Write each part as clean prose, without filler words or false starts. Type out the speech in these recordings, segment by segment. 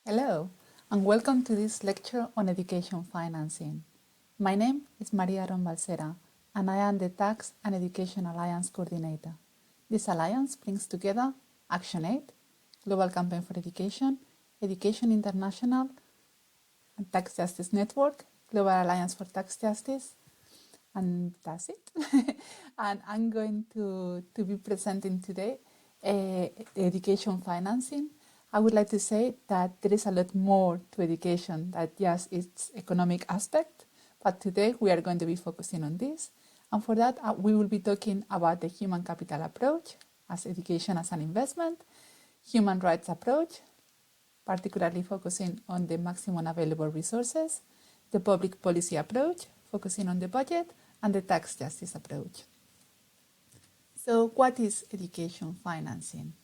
Hello, and welcome to this lecture on education financing. My name is Maria Balsera, and I am the Tax and Education Alliance Coordinator. This alliance brings together ActionAid, Global Campaign for Education, Education International, and Tax Justice Network, Global Alliance for Tax Justice, and that's it. And I'm going to be presenting today education financing. I would like to say that there is a lot more to education than just its economic aspect, but today we are going to be focusing on this. And for that, we will be talking about the human capital approach as education as an investment, human rights approach, particularly focusing on the maximum available resources, the public policy approach, focusing on the budget, and the tax justice approach. So what is education financing?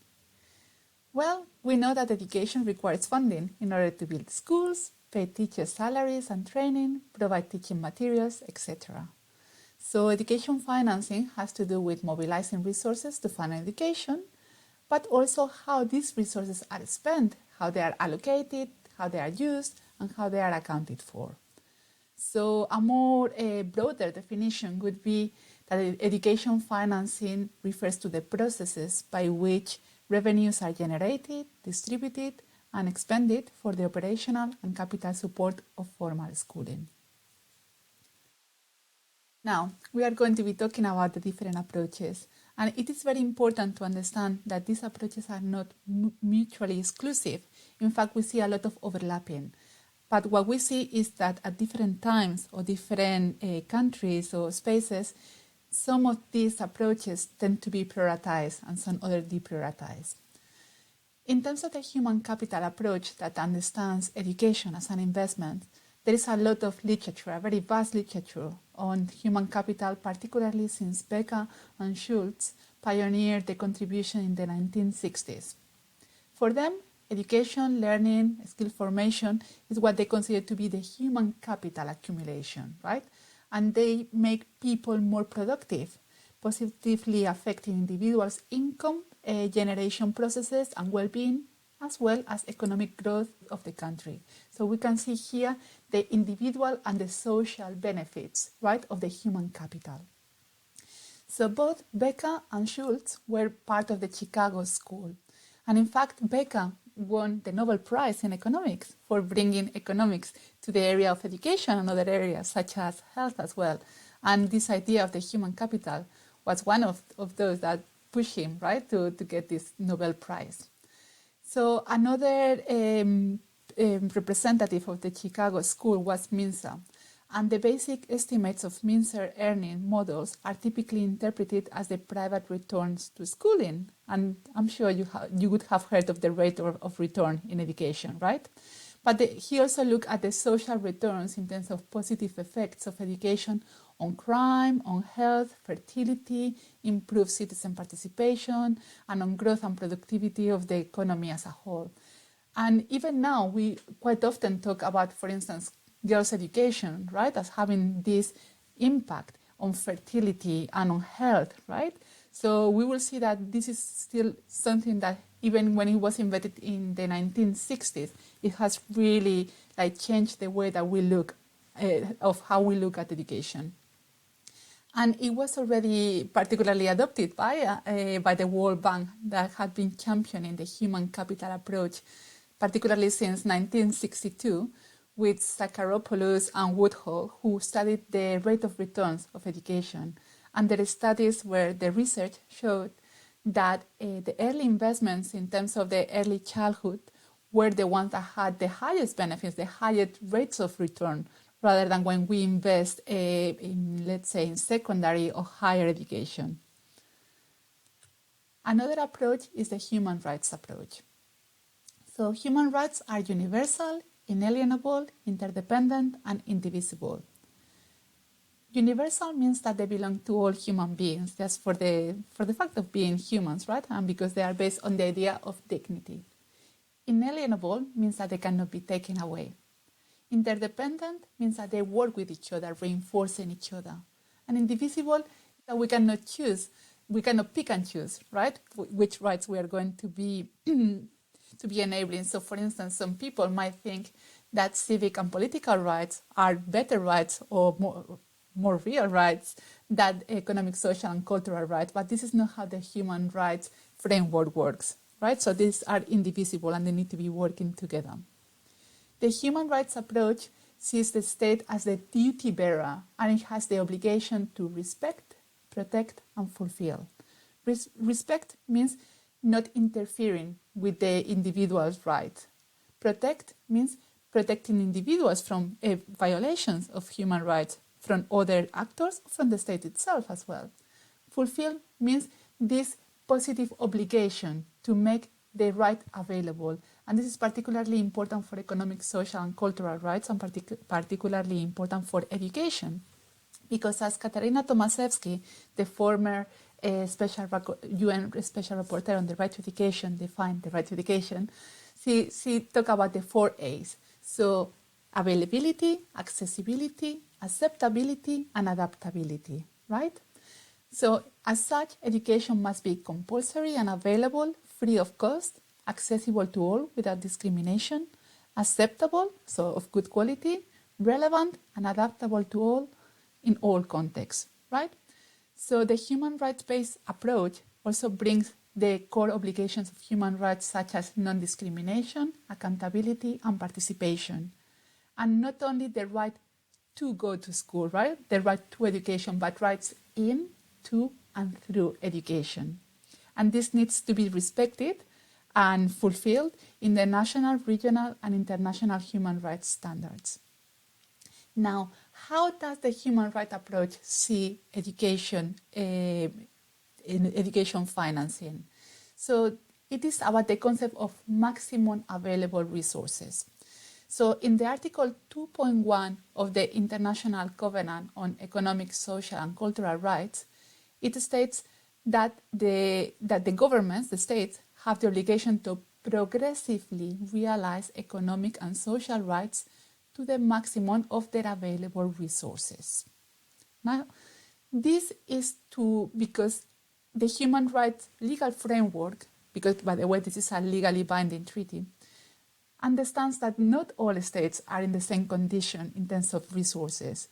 Well, we know that education requires funding in order to build schools, pay teachers' salaries and training, provide teaching materials, etc. So education financing has to do with mobilizing resources to fund education, but also how these resources are spent, how they are allocated, how they are used, and how they are accounted for. So a more broader definition would be that education financing refers to the processes by which revenues are generated, distributed, and expended for the operational and capital support of formal schooling. Now, we are going to be talking about the different approaches, and it is very important to understand that these approaches are not mutually exclusive. In fact, we see a lot of overlapping. But what we see is that at different times or different countries or spaces, some of these approaches tend to be prioritized and some other deprioritized. In terms of the human capital approach that understands education as an investment, there is a lot of literature, a very vast literature on human capital, particularly since Becker and Schultz pioneered the contribution in the 1960s. For them, education, learning, skill formation is what they consider to be the human capital accumulation, right? And they make people more productive, positively affecting individuals' income generation processes and well-being, as well as economic growth of the country. So we can see here the individual and the social benefits, right, of the human capital. So both Becker and Schultz were part of the Chicago School. And in fact, Becker won the Nobel Prize in economics for bringing economics to the area of education and other areas such as health as well. And this idea of the human capital was one of those that pushed him, right, to get this Nobel Prize. So another representative of the Chicago School was Mincer. And the basic estimates of Mincer earning models are typically interpreted as the private returns to schooling. And I'm sure you would have heard of the rate of return in education, right? But he also looked at the social returns in terms of positive effects of education on crime, on health, fertility, improved citizen participation, and on growth and productivity of the economy as a whole. And even now, we quite often talk about, for instance, girls' education, right, as having this impact on fertility and on health, right? So we will see that this is still something that even when it was invented in the 1960s, it has really changed the way that we look of how we look at education. And it was already particularly adopted by the World Bank that had been championing the human capital approach, particularly since 1962, with Sakharopoulos and Woodhull, who studied the rate of returns of education. And their studies where the research showed that the early investments in terms of the early childhood were the ones that had the highest benefits, the highest rates of return, rather than when we invest in, let's say, in secondary or higher education. Another approach is the human rights approach. So human rights are universal, inalienable, interdependent, and indivisible. Universal means that they belong to all human beings, just for the fact of being humans, right? And because they are based on the idea of dignity. Inalienable means that they cannot be taken away. Interdependent means that they work with each other, reinforcing each other. And indivisible is that we cannot choose, we cannot pick and choose, right? Which rights we are going to be to be enabling. So, for instance, some people might think that civic and political rights are better rights or more real rights than economic, social, and cultural rights. But this is not how the human rights framework works, right? So these are indivisible and they need to be working together. The human rights approach sees the state as the duty bearer, and it has the obligation to respect, protect, and fulfill. Respect means not interfering with the individual's right. Protect means protecting individuals from violations of human rights from other actors, from the state itself as well. Fulfill means this positive obligation to make the right available. And this is particularly important for economic, social, and cultural rights, and particularly important for education. Because as Katarina Tomaszewski, the former UN Special Rapporteur on the Right to Education, defined the right to education, she talked about the 4 A's. So availability, accessibility, acceptability, and adaptability, right? So as such, education must be compulsory and available, free of cost, accessible to all without discrimination, acceptable, so of good quality, relevant and adaptable to all in all contexts, right? So the human rights-based approach also brings the core obligations of human rights such as non-discrimination, accountability, and participation. And not only the right to go to school, right? The right to education, but rights in, to, and through education. And this needs to be respected and fulfilled in the national, regional, and international human rights standards. Now, how does the human rights approach see education in education financing? So it is about the concept of maximum available resources. So in the Article 2.1 of the International Covenant on Economic, Social, and Cultural Rights, it states that the governments, the states, have the obligation to progressively realize economic and social rights to the maximum of their available resources. Now, this is because the human rights legal framework, because by the way, this is a legally binding treaty, understands that not all states are in the same condition in terms of resources.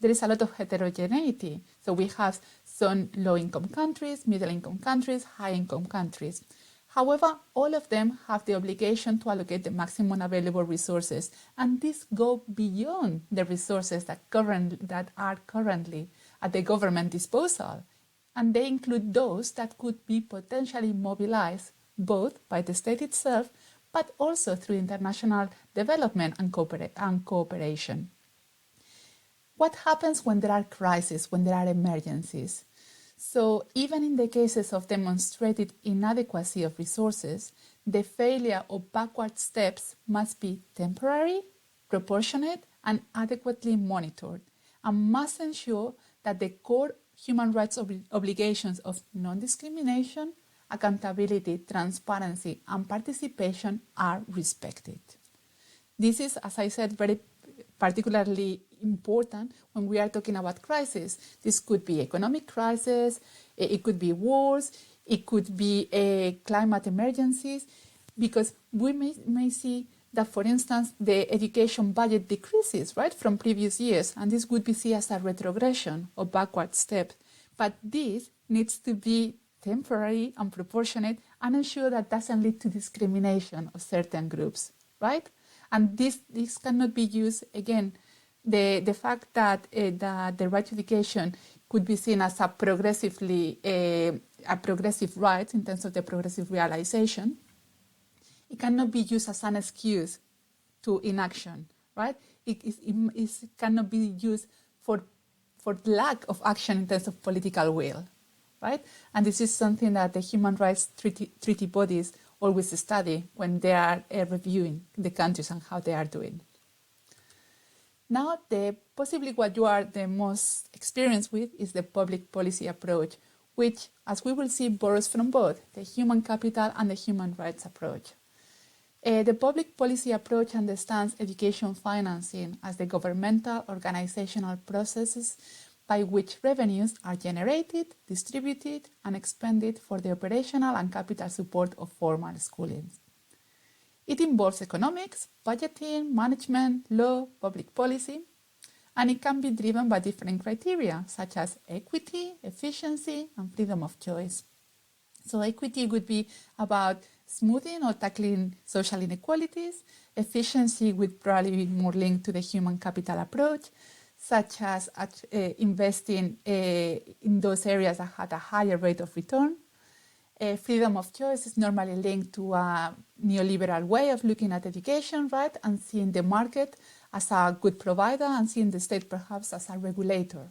There is a lot of heterogeneity. So we have some low-income countries, middle-income countries, high-income countries. However, all of them have the obligation to allocate the maximum available resources, and these go beyond the resources that are currently at the government disposal, and they include those that could be potentially mobilized both by the state itself, but also through international development and cooperation. What happens when there are crises, when there are emergencies? So even in the cases of demonstrated inadequacy of resources, the failure of backward steps must be temporary, proportionate, and adequately monitored, and must ensure that the core human rights obligations of non-discrimination, accountability, transparency, and participation are respected. This is, as I said, very particularly important when we are talking about crisis. This could be economic crisis, it could be wars, it could be climate emergencies, because we may see that, for instance, the education budget decreases, right, from previous years, and this would be seen as a retrogression or backward step. But this needs to be temporary and proportionate and ensure that doesn't lead to discrimination of certain groups, right? And this cannot be used, again, the fact that the right to education could be seen as a progressive right in terms of the progressive realization, it cannot be used as an excuse to inaction, right? It cannot be used for lack of action in terms of political will, right? And this is something that the human rights treaty bodies always study when they are reviewing the countries and how they are doing. Now, possibly what you are the most experienced with is the public policy approach, which, as we will see, borrows from both the human capital and the human rights approach. The public policy approach understands education financing as the governmental organizational processes by which revenues are generated, distributed, and expended for the operational and capital support of formal schooling. It involves economics, budgeting, management, law, public policy, and it can be driven by different criteria, such as equity, efficiency, and freedom of choice. So equity would be about smoothing or tackling social inequalities. Efficiency would probably be more linked to the human capital approach, such as investing in those areas that had a higher rate of return. Freedom of choice is normally linked to a neoliberal way of looking at education, right? And seeing the market as a good provider and seeing the state perhaps as a regulator.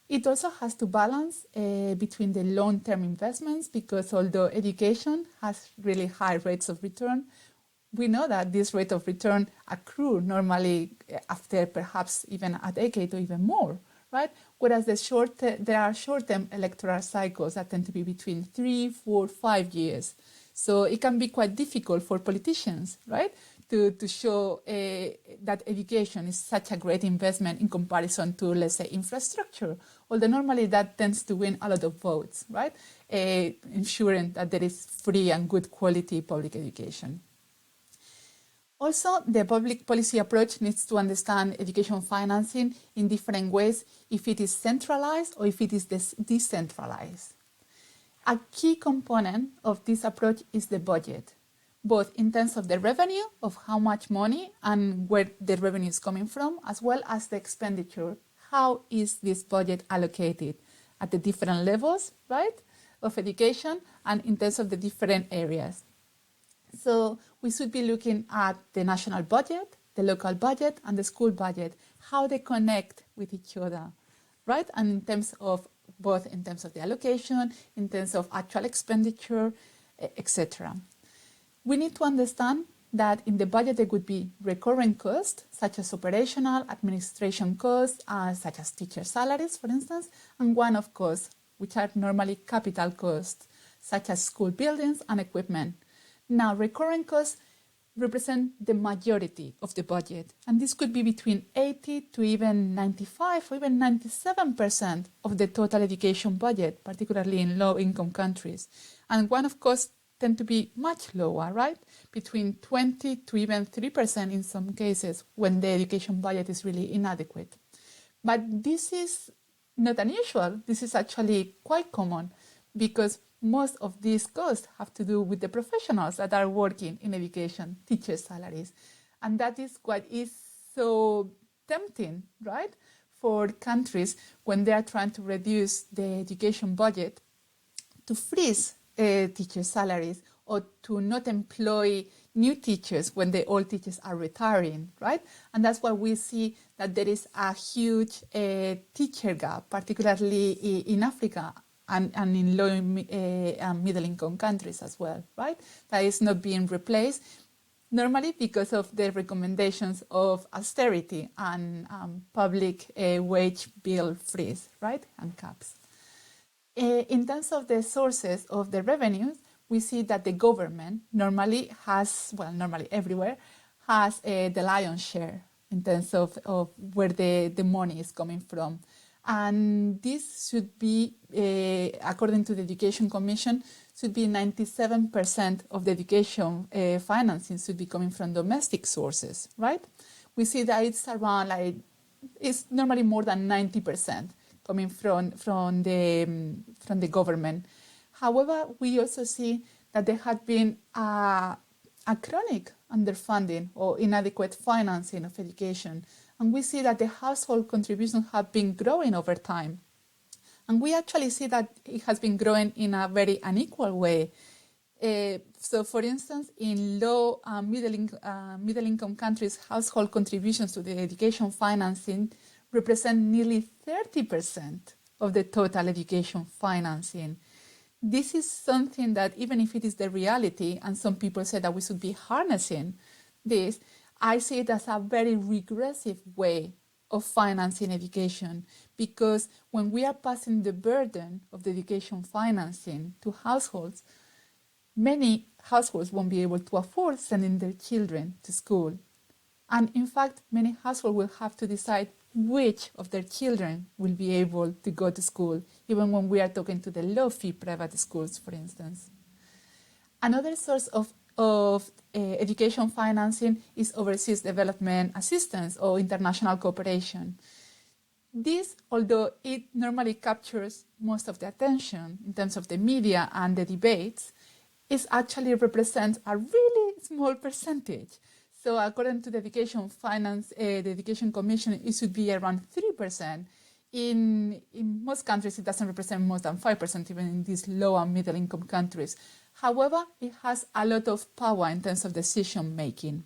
It also has to balance between the long-term investments, because although education has really high rates of return, we know that this rate of return accrue normally after perhaps even a decade or even more, right? Whereas there are short-term electoral cycles that tend to be between 3, 4, 5 years. So it can be quite difficult for politicians, right, to show that education is such a great investment in comparison to, let's say, infrastructure, although normally that tends to win a lot of votes, right, ensuring that there is free and good quality public education. Also, the public policy approach needs to understand education financing in different ways, if it is centralized or if it is decentralized. A key component of this approach is the budget, both in terms of the revenue, of how much money and where the revenue is coming from, as well as the expenditure. How is this budget allocated at the different levels, right, of education and in terms of the different areas? So we should be looking at the national budget, the local budget, and the school budget, how they connect with each other, right? And in terms of both in terms of the allocation, in terms of actual expenditure, etc. We need to understand that in the budget there would be recurring costs, such as operational, administration costs, such as teacher salaries, for instance, and one-off costs, which are normally capital costs, such as school buildings and equipment. Now, recurring costs represent the majority of the budget, and this could be between 80 to even 95 or even 97% of the total education budget, particularly in low-income countries. And one-off costs tend to be much lower, right? Between 20 to even 3% in some cases when the education budget is really inadequate. But this is not unusual. This is actually quite common, because most of these costs have to do with the professionals that are working in education, teacher salaries. And that is what is so tempting, right, for countries when they are trying to reduce the education budget, to freeze teacher salaries or to not employ new teachers when the old teachers are retiring, right? And that's why we see that there is a huge teacher gap, particularly in Africa, and in low and middle-income countries as well, right? That is not being replaced, normally because of the recommendations of austerity and public wage bill freeze, right, and caps. In terms of the sources of the revenues, we see that the government normally has, well, normally everywhere, has the lion's share in terms of where the money is coming from. And this should be, according to the Education Commission, should be 97% of the education financing should be coming from domestic sources, right? We see that it's around it's normally more than 90% coming from the government. However, we also see that there had been a chronic underfunding or inadequate financing of education. And we see that the household contributions have been growing over time. And we actually see that it has been growing in a very unequal way. So, for instance, in low and middle-income countries, household contributions to the education financing represent nearly 30% of the total education financing. This is something that, even if it is the reality, and some people say that we should be harnessing this, I see it as a very regressive way of financing education, because when we are passing the burden of the education financing to households, many households won't be able to afford sending their children to school. And in fact, many households will have to decide which of their children will be able to go to school, even when we are talking to the low-fee private schools, for instance. Another source of of education financing is overseas development assistance or international cooperation. This, although it normally captures most of the attention in terms of the media and the debates, it actually represents a really small percentage. So according to the Education Finance, the Education Commission, it should be around 3%. In most countries, it doesn't represent more than 5%, even in these low and middle income countries. However, it has a lot of power in terms of decision making.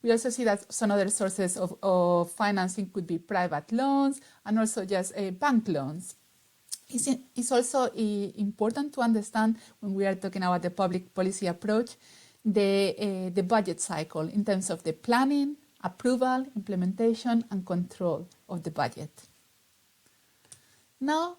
We also see that some other sources of financing could be private loans and also just bank loans. It's also important to understand when we are talking about the public policy approach, the budget cycle in terms of the planning, approval, implementation, and control of the budget. Now,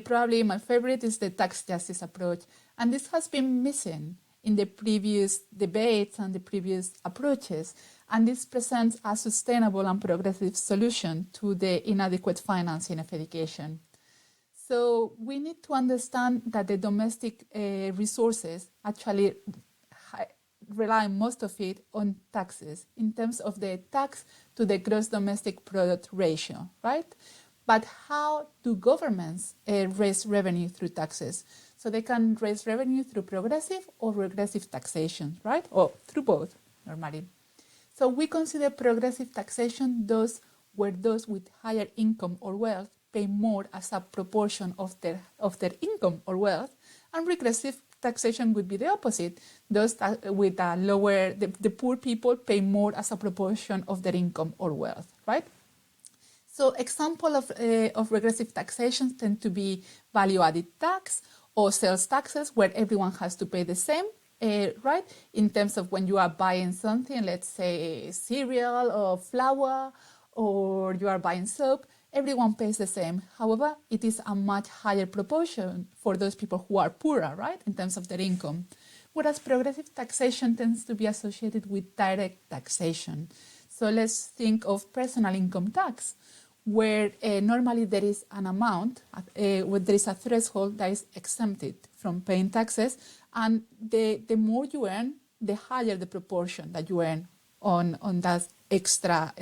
probably my favorite is the tax justice approach, and this has been missing in the previous debates and the previous approaches, and this presents a sustainable and progressive solution to the inadequate financing of education. So we need to understand that the domestic resources actually rely most of it on taxes in terms of the tax to the gross domestic product ratio, right? But how do governments raise revenue through taxes? So they can raise revenue through progressive or regressive taxation, right? Or through both, normally. So we consider progressive taxation those where those with higher income or wealth pay more as a proportion of their income or wealth, and regressive taxation would be the opposite. Those with a lower, the poor people pay more as a proportion of their income or wealth, right? So example of regressive taxation tend to be value-added tax or sales taxes, where everyone has to pay the same, right? In terms of when you are buying something, let's say cereal or flour, or you are buying soap, everyone pays the same. However, it is a much higher proportion for those people who are poorer, right, in terms of their income. Whereas progressive taxation tends to be associated with direct taxation. So let's think of personal income tax, where normally there is an amount, where there is a threshold that is exempted from paying taxes, and the more you earn, the higher the proportion that you earn on that extra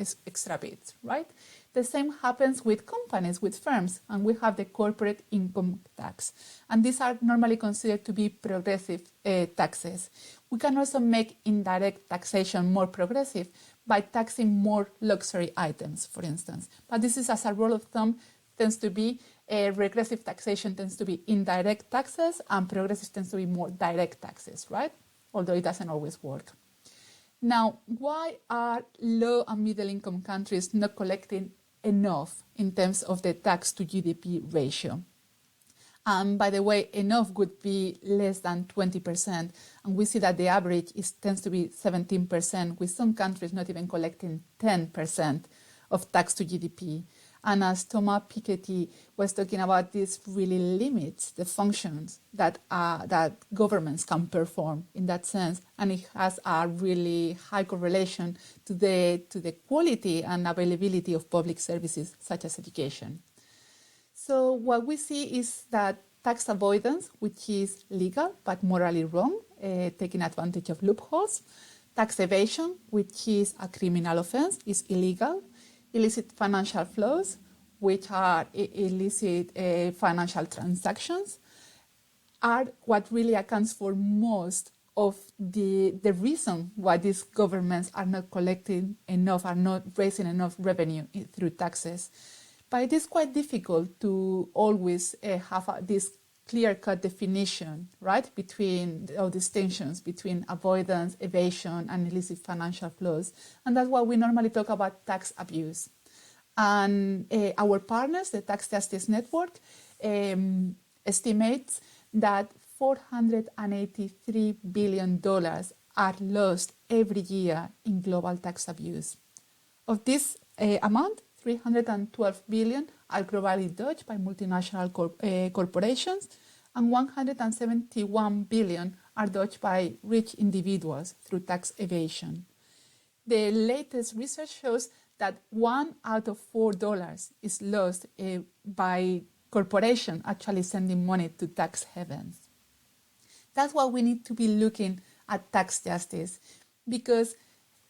bit, right? The same happens with companies, with firms, and we have the corporate income tax. And these are normally considered to be progressive taxes. We can also make indirect taxation more progressive by taxing more luxury items, for instance. But this is, as a rule of thumb, tends to be regressive taxation tends to be indirect taxes, and progressive tends to be more direct taxes, right? Although it doesn't always work. Now, why are low and middle income countries not collecting enough in terms of the tax to GDP ratio? By the way, enough would be less than 20%, and we see that the average tends to be 17%, with some countries not even collecting 10% of tax to GDP. And as Thomas Piketty was talking about, this really limits the functions that governments can perform in that sense, and it has a really high correlation to the quality and availability of public services such as education. So what we see is that tax avoidance, which is legal but morally wrong, taking advantage of loopholes; tax evasion, which is a criminal offense, is illegal; illicit financial flows, which are illicit financial transactions, are what really accounts for most of the reason why these governments are not collecting enough, are not raising enough revenue through taxes. But it is quite difficult to always have this clear-cut definition, right, between or distinctions between avoidance, evasion, and illicit financial flows. And that's why we normally talk about tax abuse. And our partners, the Tax Justice Network, estimates that $483 billion are lost every year in global tax abuse. Of this amount, 312 billion are globally dodged by multinational corporations, and 171 billion are dodged by rich individuals through tax evasion. The latest research shows that $1 out of $4 is lost by corporations actually sending money to tax havens. That's why we need to be looking at tax justice, because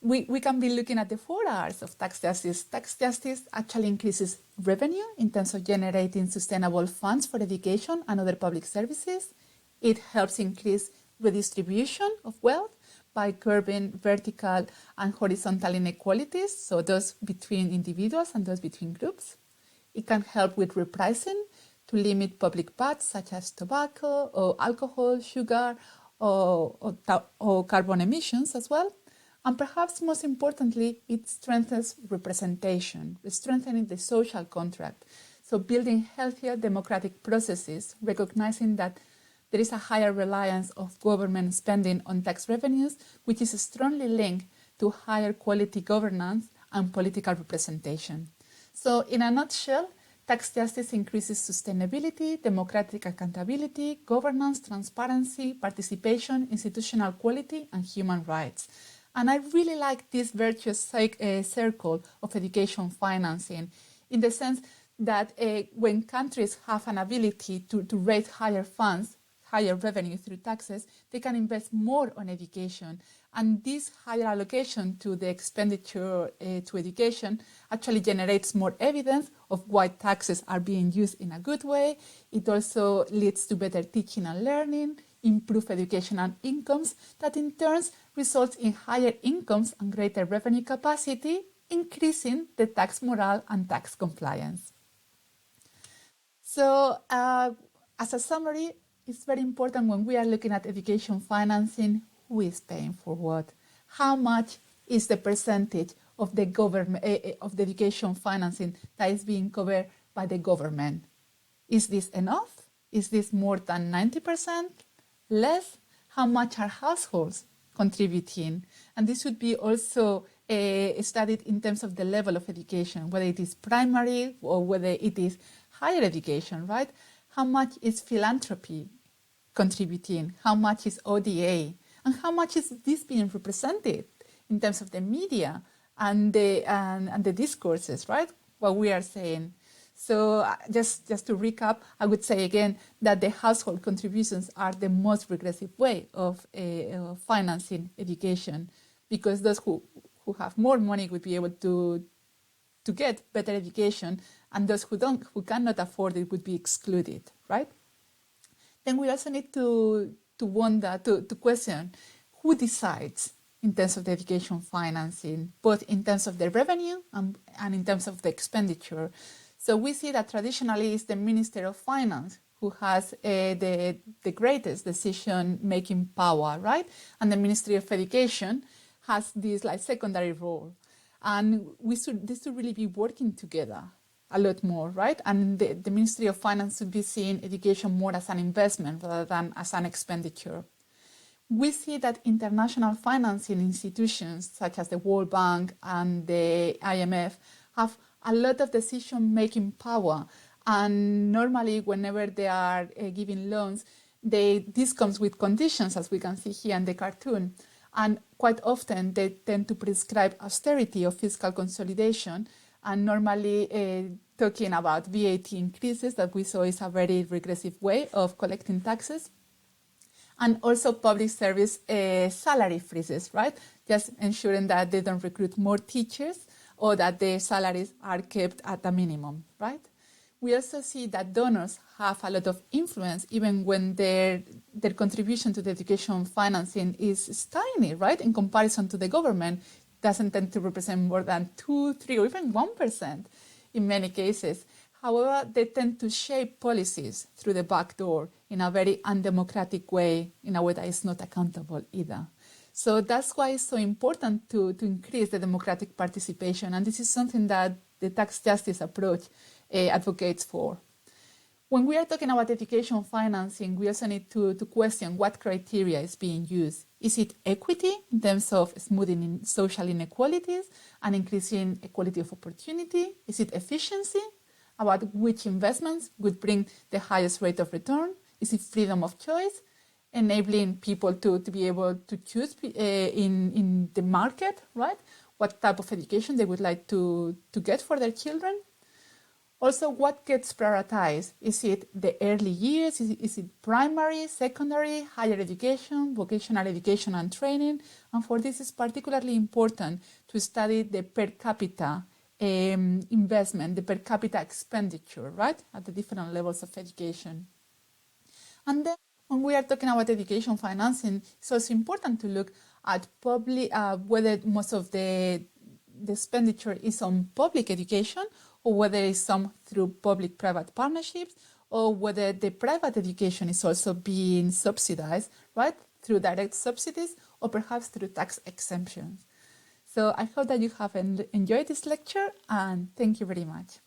we can be looking at the 4 R's of tax justice. Tax justice actually increases revenue in terms of generating sustainable funds for education and other public services. It helps increase redistribution of wealth by curbing vertical and horizontal inequalities, so those between individuals and those between groups. It can help with repricing to limit public bad such as tobacco or alcohol, sugar, or carbon emissions as well. And perhaps most importantly, it strengthens representation, strengthening the social contract. So building healthier democratic processes, recognizing that there is a higher reliance of government spending on tax revenues, which is strongly linked to higher quality governance and political representation. So in a nutshell, tax justice increases sustainability, democratic accountability, governance, transparency, participation, institutional quality, and human rights. And I really like this virtuous circle of education financing in the sense that when countries have an ability to raise higher funds, higher revenue through taxes, they can invest more on education. And this higher allocation to the expenditure to education actually generates more evidence of why taxes are being used in a good way. It also leads to better teaching and learning, improved educational incomes, that in turn results in higher incomes and greater revenue capacity, increasing the tax morale and tax compliance. So as a summary, it's very important when we are looking at education financing, who is paying for what? How much is the percentage of the government of the education financing that is being covered by the government? Is this enough? Is this more than 90%? Less? How much are households contributing? And this should be also studied in terms of the level of education, whether it is primary or whether it is higher education, right? How much is philanthropy contributing? How much is ODA? And how much is this being represented in terms of the media and the discourses, right? What we are saying. So just to recap, I would say again that the household contributions are the most regressive way of financing education, because those who have more money would be able to get better education, and those who cannot afford it would be excluded, right? Then we also need to question who decides in terms of the education financing, both in terms of the revenue and in terms of the expenditure. So we see that traditionally it's the Minister of Finance who has the greatest decision-making power, right? And the Ministry of Education has this secondary role. And these should really be working together a lot more, right? And the Ministry of Finance should be seeing education more as an investment rather than as an expenditure. We see that international financing institutions such as the World Bank and the IMF have a lot of decision-making power. And normally, whenever they are giving loans, this comes with conditions, as we can see here in the cartoon. And quite often, they tend to prescribe austerity or fiscal consolidation, and normally talking about VAT increases that we saw is a very regressive way of collecting taxes. And also public service salary freezes, right? Just ensuring that they don't recruit more teachers or that their salaries are kept at a minimum, right? We also see that donors have a lot of influence even when their contribution to the education financing is tiny, right? In comparison to the government, doesn't tend to represent more than 2, 3, or even 1% in many cases. However, they tend to shape policies through the back door in a very undemocratic way, in a way that is not accountable either. So that's why it's so important to increase the democratic participation. And this is something that the tax justice approach advocates for. When we are talking about education financing, we also need to question what criteria is being used. Is it equity in terms of smoothing social inequalities and increasing equality of opportunity? Is it efficiency, about which investments would bring the highest rate of return? Is it freedom of choice, enabling people to be able to choose in the market, right? What type of education they would like to get for their children? Also, what gets prioritized? Is it the early years? Is it primary, secondary, higher education, vocational education and training? And for this, it's particularly important to study the per capita investment, the per capita expenditure, right, at the different levels of education. And then when we are talking about education financing, it's also important to look at whether most of the expenditure is on public education or whether it's some through public-private partnerships or whether the private education is also being subsidized, right, through direct subsidies or perhaps through tax exemptions. So I hope that you have enjoyed this lecture and thank you very much.